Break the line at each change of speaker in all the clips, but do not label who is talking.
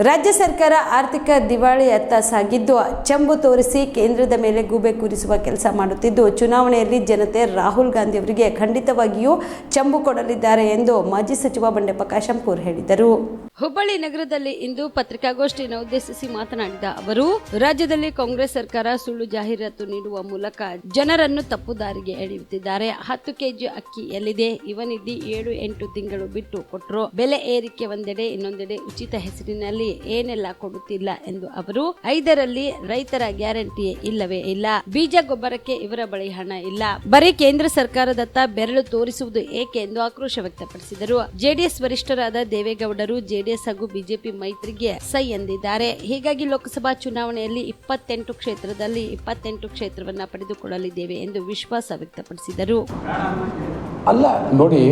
ರಾಜ್ಯ ಸರ್ಕಾರ ಆರ್ಥಿಕ ದಿವಾಳಿಯತ್ತ ಸಾಗಿದ್ದು, ಚಂಬು ತೋರಿಸಿ ಕೇಂದ್ರದ ಮೇಲೆ ಗೂಬೆ ಕೂರಿಸುವ ಕೆಲಸ ಮಾಡುತ್ತಿದ್ದು, ಚುನಾವಣೆಯಲ್ಲಿ ಜನತೆ ರಾಹುಲ್ ಗಾಂಧಿ ಅವರಿಗೆ ಖಂಡಿತವಾಗಿಯೂ ಚಂಬು ಕೊಡಲಿದ್ದಾರೆ ಎಂದು ಮಾಜಿ ಸಚಿವ ಬಂಡೆಪ್ಪ ಕಾಶೆಂಪೂರ್ ಹೇಳಿದರು. ಹುಬ್ಬಳ್ಳಿ ನಗರದಲ್ಲಿ ಇಂದು ಪತ್ರಿಕಾಗೋಷ್ಠಿಯನ್ನು ಉದ್ದೇಶಿಸಿ ಮಾತನಾಡಿದ ಅವರು, ರಾಜ್ಯದಲ್ಲಿ ಕಾಂಗ್ರೆಸ್ ಸರ್ಕಾರ ಸುಳ್ಳು ಜಾಹೀರಾತು ನೀಡುವ ಮೂಲಕ ಜನರನ್ನು ತಪ್ಪು ದಾರಿಗೆ ಎಳೆಯುತ್ತಿದ್ದಾರೆ. 10 ಕೆಜಿ ಅಕ್ಕಿ ಎಲ್ಲಿದೆ? ಇವನಿದ್ದಿ 7-8 ತಿಂಗಳು ಬಿಟ್ಟು ಕೊಟ್ಟರು. ಬೆಲೆ ಏರಿಕೆ ಒಂದೆಡೆ, ಇನ್ನೊಂದೆಡೆ ಉಚಿತ ಹೆಸರಿನಲ್ಲಿ ಏನೆಲ್ಲ ಕೊಡುತ್ತಿಲ್ಲ ಎಂದು ಅವರು, 5ರಲ್ಲಿ ರೈತರ ಗ್ಯಾರಂಟಿಯೇ ಇಲ್ಲವೇ ಇಲ್ಲ. ಬೀಜ ಗೊಬ್ಬರಕ್ಕೆ ಇವರ ಬಳಿ ಹಣ ಇಲ್ಲ. ಬರೀ ಕೇಂದ್ರ ಸರ್ಕಾರದತ್ತ ಬೆರಳು ತೋರಿಸುವುದು ಏಕೆ ಎಂದು ಆಕ್ರೋಶ ವ್ಯಕ್ತಪಡಿಸಿದರು. ಜೆಡಿಎಸ್ ವರಿಷ್ಠರಾದ ದೇವೇಗೌಡರು ಜೆಡಿಎಸ್ ಹಾಗೂ ಬಿಜೆಪಿ ಮೈತ್ರಿಗೆ ಸೈ ಎಂದಿದ್ದಾರೆ. ಹೀಗಾಗಿ ಲೋಕಸಭಾ ಚುನಾವಣೆಯಲ್ಲಿ 28 ಕ್ಷೇತ್ರದಲ್ಲಿ 28 ಕ್ಷೇತ್ರವನ್ನ ಪಡೆದುಕೊಳ್ಳಲಿದ್ದೇವೆ ಎಂದು ವಿಶ್ವಾಸ ವ್ಯಕ್ತಪಡಿಸಿದರು.
ಅಲ್ಲ ನೋಡಿ,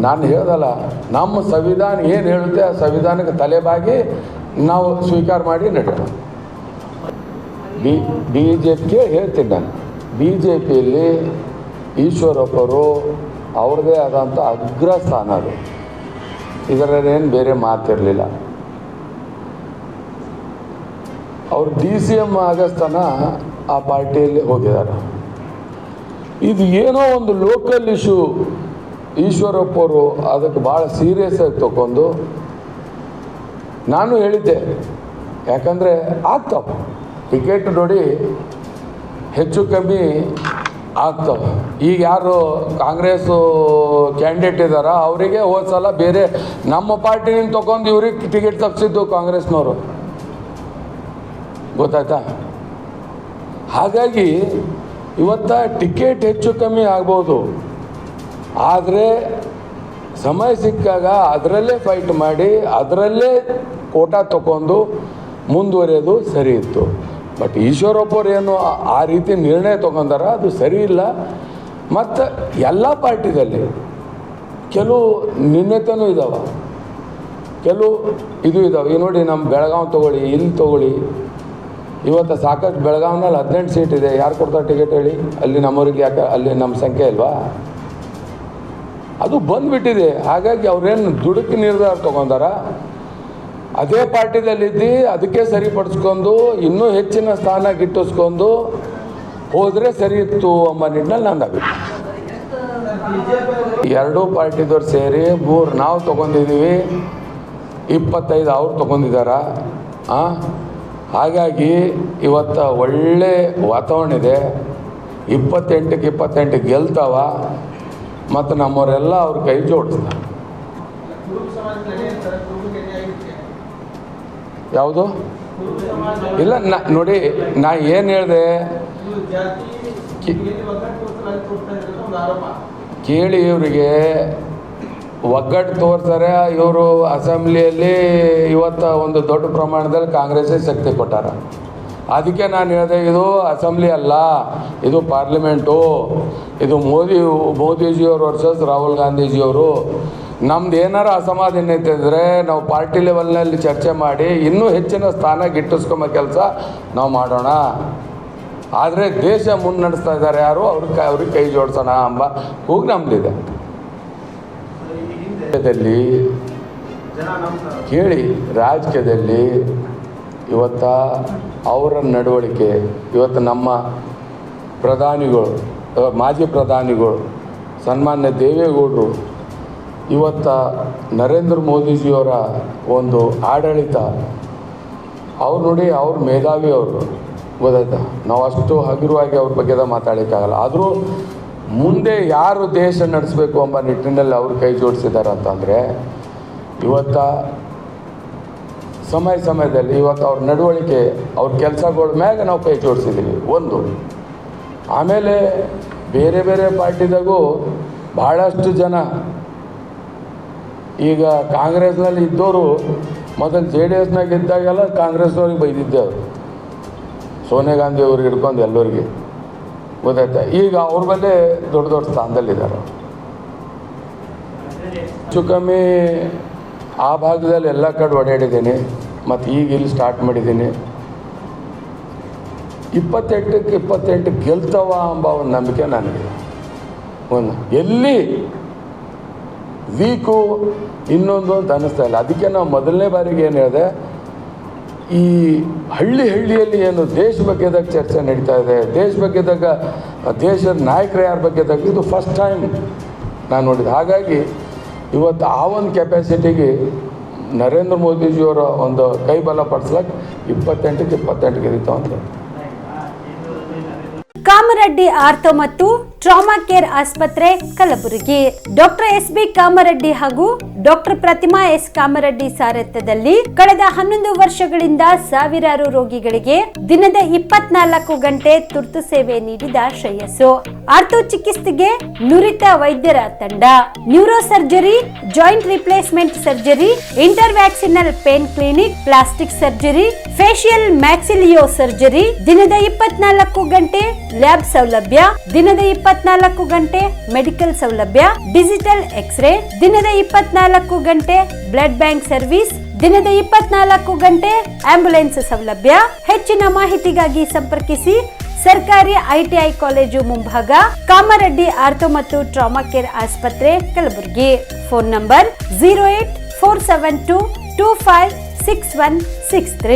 ನಾನು ಹೇಳೋದಲ್ಲ, ನಮ್ಮ ಸಂವಿಧಾನ ಏನು ಹೇಳುತ್ತೆ ಆ ಸಂವಿಧಾನಕ್ಕೆ ತಲೆಬಾಗಿ ನಾವು ಸ್ವೀಕಾರ ಮಾಡಿ ನಡೆಯೋಣ. BJP ಹೇಳ್ತೀನಿ ನಾನು, BJPಯಲ್ಲಿ ಈಶ್ವರಪ್ಪರು ಅವ್ರದ್ದೇ ಆದಂಥ ಅಗ್ರಸ್ಥಾನ ಅದು, ಇದರಲ್ಲೇನು ಬೇರೆ ಮಾತಿರಲಿಲ್ಲ. ಅವರು DCM ಆಗಸ್ತನ ಆ ಪಾರ್ಟಿಯಲ್ಲಿ ಹೋಗಿದ್ದಾರೆ. ಇದು ಏನೋ ಒಂದು ಲೋಕಲ್ ಇಶ್ಯೂ, ಈಶ್ವರಪ್ಪರು ಅದಕ್ಕೆ ಭಾಳ ಸೀರಿಯಸ್ ಆಗಿ ತಗೊಂಡು, ನಾನು ಹೇಳಿದ್ದೆ, ಯಾಕಂದರೆ ಆಗ್ತಾವೆ ಟಿಕೆಟ್ ನೋಡಿ ಹೆಚ್ಚು ಕಮ್ಮಿ ಆಗ್ತಾವೆ. ಈಗ ಯಾರು ಕಾಂಗ್ರೆಸ್ಸು ಕ್ಯಾಂಡಿಡೇಟ್ ಇದ್ದಾರ ಅವರಿಗೆ ಹೋದ ಸಲ ಬೇರೆ ನಮ್ಮ ಪಾರ್ಟಿನಿಂದ ತೊಗೊಂಡು ಇವ್ರಿಗೆ ಟಿಕೆಟ್ ತಪ್ಪಿಸಿದ್ದು ಕಾಂಗ್ರೆಸ್ನವರು, ಗೊತ್ತಾಯ್ತಾ? ಹಾಗಾಗಿ ಇವತ್ತ ಟಿಕೆಟ್ ಹೆಚ್ಚು ಕಮ್ಮಿ ಆಗ್ಬೋದು, ಆದರೆ ಸಮಯ ಸಿಕ್ಕಾಗ ಅದರಲ್ಲೇ ಫೈಟ್ ಮಾಡಿ ಅದರಲ್ಲೇ ಕೋಟಾ ತಗೊಂಡು ಮುಂದುವರಿಯೋದು ಸರಿ ಇತ್ತು. ಬಟ್ ಈಶ್ವರಪ್ಪರು ಏನು ಆ ರೀತಿ ನಿರ್ಣಯ ತೊಗೊಂಡಾರ, ಅದು ಸರಿ ಇಲ್ಲ. ಮತ್ತು ಎಲ್ಲ ಪಾರ್ಟಿದಲ್ಲಿ ಕೆಲವು ನ್ಯೂನತೆಯೂ ಇದ್ದಾವೆ, ಕೆಲವು ಇದು ಇದ್ದಾವೆ. ಈಗ ನೋಡಿ, ನಮ್ಮ ಬೆಳಗಾವಿ ತೊಗೊಳ್ಳಿ, ಇಲ್ಲಿ ತೊಗೊಳ್ಳಿ, ಇವತ್ತು ಸಾಕಷ್ಟು ಬೆಳಗಾವಿನಲ್ಲಿ 18 ಸೀಟ್ ಇದೆ. ಯಾರು ಕೊಡ್ತಾರೆ ಟಿಕೆಟ್ ಹೇಳಿ? ಅಲ್ಲಿ ನಮ್ಮವ್ರಿಗೆ ಯಾಕೆ ಅಲ್ಲಿ ನಮ್ಮ ಸಂಖ್ಯೆ ಇಲ್ವಾ? ಅದು ಬಂದುಬಿಟ್ಟಿದೆ. ಹಾಗಾಗಿ ಅವ್ರೇನು ದುಡುಕಿ ನಿರ್ಧಾರ ತೊಗೊಂಡಾರ, ಅದೇ ಪಾರ್ಟಿದಲ್ಲಿದ್ದು ಅದಕ್ಕೆ ಸರಿಪಡಿಸ್ಕೊಂಡು ಇನ್ನೂ ಹೆಚ್ಚಿನ ಸ್ಥಾನ ಗಿಟ್ಟಿಸ್ಕೊಂಡು ಹೋದರೆ ಸರಿ ಇತ್ತು ಎಂಬ ನಿಟ್ಟಿನಲ್ಲಿ ನನ್ನ ಅಭಿಪ್ರಾಯ. ಎರಡೂ ಪಾರ್ಟಿದವ್ರು ಸೇರಿ 3 ನಾವು ತೊಗೊಂಡಿದ್ದೀವಿ, 25 ಅವ್ರು ತೊಗೊಂಡಿದ್ದಾರ. ಹಾಗಾಗಿ ಇವತ್ತು ಒಳ್ಳೆ ವಾತಾವರಣ ಇದೆ. 28ಕ್ಕೆ 28 ಗೆಲ್ತಾವ ಮತ್ತು ನಮ್ಮವರೆಲ್ಲ ಅವ್ರ ಕೈ ಜೋಡಿಸ್ತಾರೆ. ಯಾವುದು ಇಲ್ಲ, ನೋಡಿ, ನಾ ಏನು ಹೇಳಿದೆ ಕೇಳಿ, ಇವರಿಗೆ ಒಗ್ಗಟ್ಟು ತೋರ್ತಾರೆ. ಇವರು ಅಸೆಂಬ್ಲಿಯಲ್ಲಿ ಇವತ್ತು ಒಂದು ದೊಡ್ಡ ಪ್ರಮಾಣದಲ್ಲಿ ಕಾಂಗ್ರೆಸ್ಸೇ ಶಕ್ತಿ ಕೊಟ್ಟಾರ. ಅದಕ್ಕೆ ನಾನು ಹೇಳಿದೆ, ಇದು ಅಸೆಂಬ್ಲಿ ಅಲ್ಲ, ಇದು ಪಾರ್ಲಿಮೆಂಟು, ಇದು ಮೋದಿಜಿಯವರು ವರ್ಸಸ್ ರಾಹುಲ್ ಗಾಂಧೀಜಿಯವರು. ನಮ್ದು ಏನಾರು ಅಸಮಾಧಾನ ಇದ್ದರೆ ನಾವು ಪಾರ್ಟಿ ಲೆವೆಲ್ನಲ್ಲಿ ಚರ್ಚೆ ಮಾಡಿ ಇನ್ನೂ ಹೆಚ್ಚಿನ ಸ್ಥಾನ ಗಿಟ್ಟಿಸ್ಕೊಂಬ ಕೆಲಸ ನಾವು ಮಾಡೋಣ. ಆದರೆ ದೇಶ ಮುನ್ನಡೆಸ್ತಾ ಇದ್ದಾರೆ ಯಾರು, ಅವ್ರಿಗೆ ಕೈ ಜೋಡಿಸೋಣ ಎಂಬ ಕೂಗು ನಮ್ಮದಿದೆ. ಕೇಳಿ, ರಾಜಕೀಯದಲ್ಲಿ ಇವತ್ತ ಅವರ ನಡವಳಿಕೆ, ಇವತ್ತು ನಮ್ಮ ಪ್ರಧಾನಿಗಳು, ಮಾಜಿ ಪ್ರಧಾನಿಗಳು, ಸನ್ಮಾನ್ಯ ದೇವೇಗೌಡರು, ಇವತ್ತು ನರೇಂದ್ರ ಮೋದಿಜಿಯವರ ಒಂದು ಆಡಳಿತ, ಅವ್ರು ನೋಡಿ, ಅವ್ರು ಮೇಧಾವಿ, ಅವರು ಗೊತ್ತಾಯ್ತಾ? ನಾವು ಅಷ್ಟು ಹಗುರವಾಗಿ ಅವ್ರ ಬಗ್ಗೆ ಮಾತಾಡೋಕ್ಕಾಗಲ್ಲ. ಆದರೂ ಮುಂದೆ ಯಾರು ದೇಶ ನಡೆಸಬೇಕು ಎಂಬ ನಿಟ್ಟಿನಲ್ಲಿ ಅವರು ಕೈ ಜೋಡಿಸಿದ್ದಾರೆ ಅಂತಂದರೆ, ಇವತ್ತು ಸಮಯದಲ್ಲಿ ಇವತ್ತು ಅವ್ರ ನಡವಳಿಕೆ, ಅವ್ರ ಕೆಲಸಗಳ ಮ್ಯಾಗ ನಾವು ಕೈ ಜೋಡಿಸಿದ್ದೀವಿ ಒಂದು. ಆಮೇಲೆ ಬೇರೆ ಬೇರೆ ಪಾರ್ಟಿದಾಗೂ ಭಾಳಷ್ಟು ಜನ ಈಗ ಕಾಂಗ್ರೆಸ್ನಲ್ಲಿ ಇದ್ದವರು ಮೊದಲು JDSನಾಗ ಇದ್ದಾಗೆಲ್ಲ ಕಾಂಗ್ರೆಸ್ನವ್ರಿಗೆ ಬೈದಿದ್ದೆ ಅವರು, ಸೋನಿಯಾ ಗಾಂಧಿ ಅವ್ರಿಗೆ ಹಿಡ್ಕೊಂಡು ಎಲ್ಲರಿಗೆ, ಗೊತ್ತಾಯ್ತಾ? ಈಗ ಅವ್ರ ಮೇಲೆ ದೊಡ್ಡ ದೊಡ್ಡ ಸ್ಥಾನದಲ್ಲಿದ್ದಾರೆ. ಹೆಚ್ಚು ಕಮ್ಮಿ ಆ ಭಾಗದಲ್ಲಿ ಎಲ್ಲ ಕಡೆ ಓಡಾಡಿದ್ದೀನಿ ಮತ್ತು ಈಗ ಇಲ್ಲಿ ಸ್ಟಾರ್ಟ್ ಮಾಡಿದ್ದೀನಿ. 28ಕ್ಕೆ 28 ಗೆಲ್ತವ ಎಂಬ ಒಂದು ನಂಬಿಕೆ ನನಗೆ. ಒಂದು ಎಲ್ಲಿ ವೀಕು ಇನ್ನೊಂದು ಅಂತ ಅನ್ನಿಸ್ತಾ ಇಲ್ಲ. ಅದಕ್ಕೆ ನಾವು ಮೊದಲನೇ ಬಾರಿಗೆ ಏನು ಹೇಳಿದೆ, ಈ ಹಳ್ಳಿಯಲ್ಲಿ ಏನು ದೇಶ ಬಗ್ಗೆದಾಗ ಚರ್ಚೆ ನಡೀತಾ ಇದೆ, ದೇಶ ಬಗ್ಗೆದಾಗ ದೇಶದ ನಾಯಕರು ಯಾರ ಬಗ್ಗೆದಾಗ ಇದು ಫಸ್ಟ್ ಟೈಮ್ ನಾನು ನೋಡಿದೆ. ಹಾಗಾಗಿ ಇವತ್ತು ಆ ಒಂದು ಕೆಪಾಸಿಟಿಗೆ ನರೇಂದ್ರ ಮೋದಿಜಿಯವರ ಒಂದು ಕೈ ಬಲ ಪಡಿಸ್ಲಕ್ಕೆ 28 ಗೆದ್ದಿತ್ತು ಅಂತ.
ಕಾಮರೆಡ್ಡಿ ಆರ್ಥೋ ಮತ್ತು ಟ್ರಾಮಾ ಕೇರ್ ಆಸ್ಪತ್ರೆ ಕಲಬುರಗಿ. Doctor S B. ಕಾಮರೆಡ್ಡಿ ಹಾಗೂ ಡಾಕ್ಟರ್ ಪ್ರತಿಮಾ ಎಸ್. ಕಾಮರೆಡ್ಡಿ ಸಾರಥ್ಯದಲ್ಲಿ ಕಳೆದ 11 ವರ್ಷಗಳಿಂದ ಸಾವಿರಾರು ರೋಗಿಗಳಿಗೆ ದಿನದ 24 ಗಂಟೆ ತುರ್ತು ಸೇವೆ ನೀಡಿದ ಶ್ರೇಯಸ್ಸು. ಆರ್ಥೋ ಚಿಕಿತ್ಸೆಗೆ ನುರಿತ ವೈದ್ಯರ ತಂಡ, neuro surgery, joint replacement surgery, interventional pain clinic, plastic surgery, facial maxillo surgery, ದಿನದ 24 ಗಂಟೆ ಲ್ಯಾಬ್ ಸೌಲಭ್ಯ, ದಿನದ 24 ಗಂಟೆ ಮೆಡಿಕಲ್ ಸೌಲಭ್ಯ, ಡಿಜಿಟಲ್ ಎಕ್ಸ್ರೇ, ದಿನದ 24 ಗಂಟೆ ಬ್ಲಡ್ ಬ್ಯಾಂಕ್ ಸರ್ವಿಸ್, ದಿನದ 24 ಗಂಟೆ ಆಂಬ್ಯುಲೆನ್ಸ್ ಸೌಲಭ್ಯ. ಹೆಚ್ಚಿನ ಮಾಹಿತಿಗಾಗಿ ಸಂಪರ್ಕಿಸಿ ಸರ್ಕಾರಿ ಐಟಿಐ ಕಾಲೇಜು ಮುಂಭಾಗ, ಕಾಮರೆಡ್ಡಿ ಆರ್ಥೋ ಮತ್ತು ಟ್ರಾಮಾ ಕೇರ್ ಆಸ್ಪತ್ರೆ ಕಲಬುರಗಿ. Phone number 084722566163.